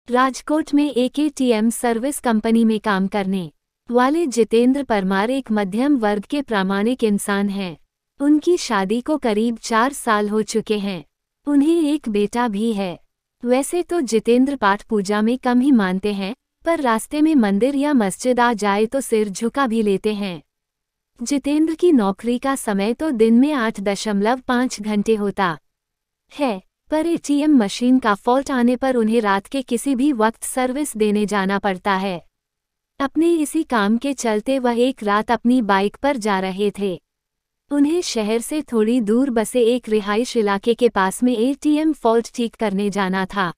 राजकोट में एक ATM service company में काम करने वाले जितेंद्र परमार एक मध्यम वर्ग के प्रामाणिक इंसान हैं। उनकी शादी को करीब 4 साल हो चुके हैं। उन्हें एक बेटा भी है। वैसे तो जितेंद्र पाठ पूजा में कम ही मानते हैं, पर रास्ते में मंदिर या मस्जिद आ जाए तो सिर झुका भी लेते हैं। जितेंद्र की नौकरी का समय तो दिन में 8.5 घंटे होता है, पर एटीएम मशीन का फॉल्ट आने पर उन्हें रात के किसी भी वक्त सर्विस देने जाना पड़ता है। अपने इसी काम के चलते वह एक रात अपनी बाइक पर जा रहे थे। उन्हें शहर से थोड़ी दूर बसे एक रिहाइश इलाके के पास में एटीएम फॉल्ट ठीक करने जाना था।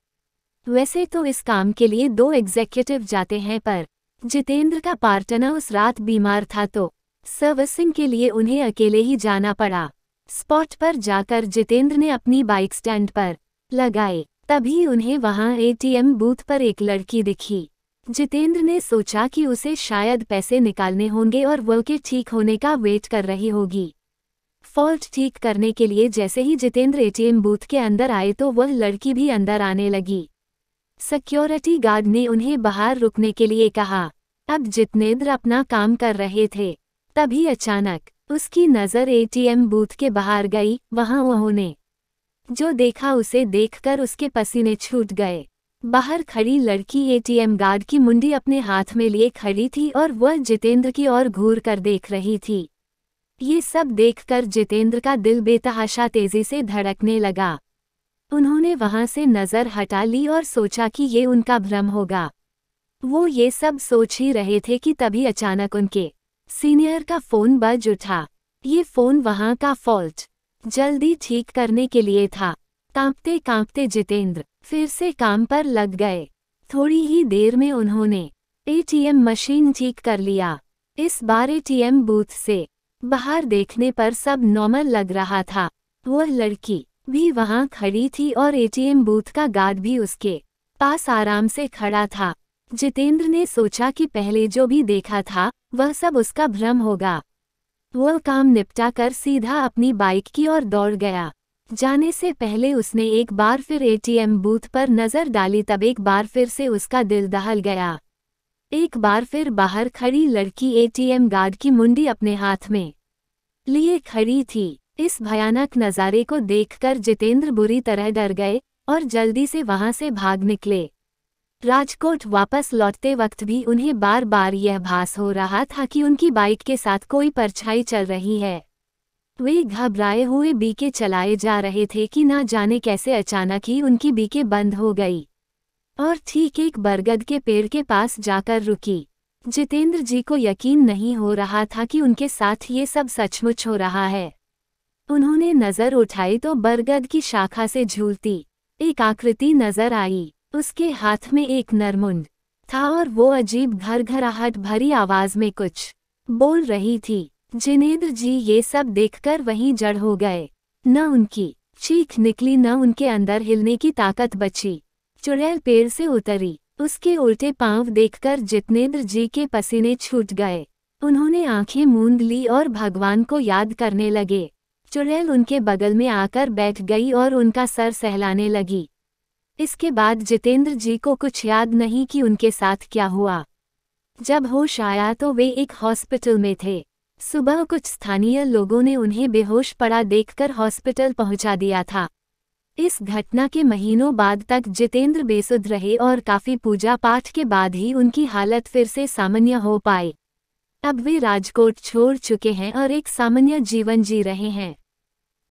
वैसे तो इस काम के लिए 2 एग्जीक्यूटिव जाते हैं, पर जितेंद्र का पार्टनर उस रात बीमार था तो सर्विसिंग के लिए उन्हें अकेले ही जाना पड़ा। स्पॉट पर जाकर जितेंद्र ने अपनी बाइक स्टैंड पर लगाई। तभी उन्हें वहां एटीएम बूथ पर एक लड़की दिखी। जितेंद्र ने सोचा कि उसे शायद पैसे निकालने होंगे और वो के ठीक होने का वेट कर रही होगी। फॉल्ट ठीक करने के लिए जैसे ही जितेंद्र एटीएम बूथ के अंदर आए तो वह लड़की भी अंदर आने लगी। सिक्योरिटी गार्ड ने उन्हें बाहर रुकने के लिए कहा। अब जितेंद्र अपना काम कर रहे थे, तभी अचानक उसकी नज़र एटीएम बूथ के बाहर गई। वहां उन्होंने जो देखा उसे देखकर उसके पसीने छूट गए। बाहर खड़ी लड़की एटीएम गार्ड की मुंडी अपने हाथ में लिए खड़ी थी और वह जितेंद्र की ओर घूर कर देख रही थी। ये सब देखकर जितेंद्र का दिल बेतहाशा तेजी से धड़कने लगा। उन्होंने वहां से नज़र हटा ली और सोचा कि ये उनका भ्रम होगा। वो ये सब सोच ही रहे थे कि तभी अचानक उनके सीनियर का फोन बज उठा। ये फोन वहां का फॉल्ट जल्दी ठीक करने के लिए था। कांपते कांपते जितेंद्र फिर से काम पर लग गए। थोड़ी ही देर में उन्होंने एटीएम मशीन ठीक कर लिया। इस बार एटीएम बूथ से बाहर देखने पर सब नॉर्मल लग रहा था। वह लड़की भी वहां खड़ी थी और एटीएम बूथ का गार्ड भी उसके पास आराम से खड़ा था। जितेंद्र ने सोचा कि पहले जो भी देखा था वह सब उसका भ्रम होगा। वह काम निपटा कर सीधा अपनी बाइक की ओर दौड़ गया। जाने से पहले उसने एक बार फिर एटीएम बूथ पर नज़र डाली, तब एक बार फिर से उसका दिल दहल गया। एक बार फिर बाहर खड़ी लड़की एटीएम गार्ड की मुंडी अपने हाथ में लिए खड़ी थी। इस भयानक नज़ारे को देखकर जितेंद्र बुरी तरह डर गए और जल्दी से वहां से भाग निकले। राजकोट वापस लौटते वक्त भी उन्हें बार बार यह भास हो रहा था कि उनकी बाइक के साथ कोई परछाई चल रही है। वे घबराए हुए बीके चलाए जा रहे थे कि ना जाने कैसे अचानक ही उनकी बीके बंद हो गई और ठीक एक बरगद के पेड़ के पास जाकर रुकी। जितेंद्र जी को यकीन नहीं हो रहा था कि उनके साथ ये सब सचमुच हो रहा है। उन्होंने नज़र उठाई तो बरगद की शाखा से झूलती एक आकृति नजर आई। उसके हाथ में एक नरमुंड था और वो अजीब घरघराहट भरी आवाज में कुछ बोल रही थी। जितेंद्र जी ये सब देखकर वहीं जड़ हो गए। न उनकी चीख निकली, न उनके अंदर हिलने की ताकत बची। चुड़ैल पेड़ से उतरी। उसके उल्टे पांव देखकर जितेंद्र जी के पसीने छूट गए। उन्होंने आंखें मूंद ली और भगवान को याद करने लगे। चुड़ैल उनके बगल में आकर बैठ गई और उनका सर सहलाने लगी। इसके बाद जितेंद्र जी को कुछ याद नहीं कि उनके साथ क्या हुआ। जब होश आया तो वे एक हॉस्पिटल में थे। सुबह कुछ स्थानीय लोगों ने उन्हें बेहोश पड़ा देखकर हॉस्पिटल पहुंचा दिया था। इस घटना के महीनों बाद तक जितेंद्र बेसुध रहे और काफी पूजा पाठ के बाद ही उनकी हालत फिर से सामान्य हो पाई। अब वे राजकोट छोड़ चुके हैं और एक सामान्य जीवन जी रहे हैं।